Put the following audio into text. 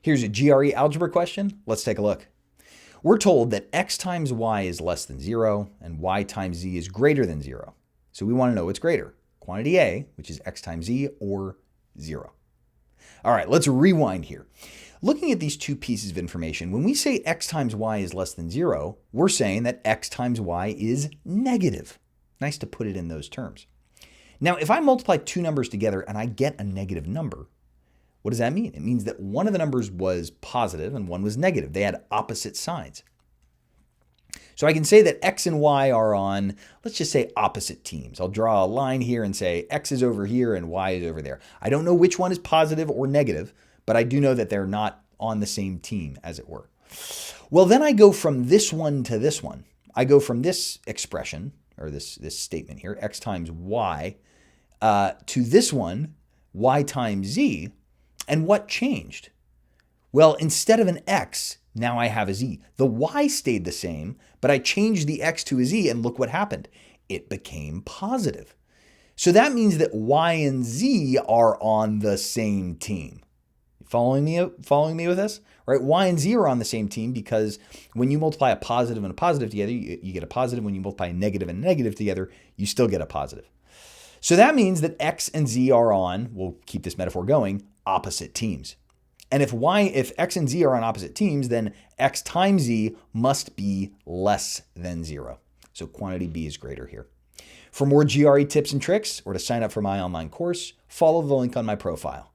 Here's a GRE algebra question. Let's take a look. We're told that x times y is less than 0 and y times z is greater than 0. So we want to know what's greater, quantity A, which is x times z, or 0. All right, let's rewind here. Looking at these two pieces of information, when we say x times y is less than 0, we're saying that x times y is negative. Nice to put it in those terms. Now, if I multiply two numbers together and I get a negative number, what does that mean? It means that one of the numbers was positive and one was negative. They had opposite signs. So I can say that x and y are on, let's just say, opposite teams. I'll draw a line here and say x is over here and y is over there. I don't know which one is positive or negative, but I do know that they're not on the same team, as it were. Well, then I go from this one to this one. I go from this expression, or this statement here, x times y, to this one, y times z. And what changed? Well, instead of an x, now I have a z. The y stayed the same, but I changed the x to a z, and look what happened. It became positive. So that means that y and z are on the same team. Following me with this? Right? Y and z are on the same team because when you multiply a positive and a positive together, you get a positive. When you multiply a negative and a negative together, you still get a positive. So that means that x and z are on, we'll keep this metaphor going, opposite teams. And if x and z are on opposite teams, then x times z must be less than 0. So quantity B is greater here. For more GRE tips and tricks, or to sign up for my online course, follow the link on my profile.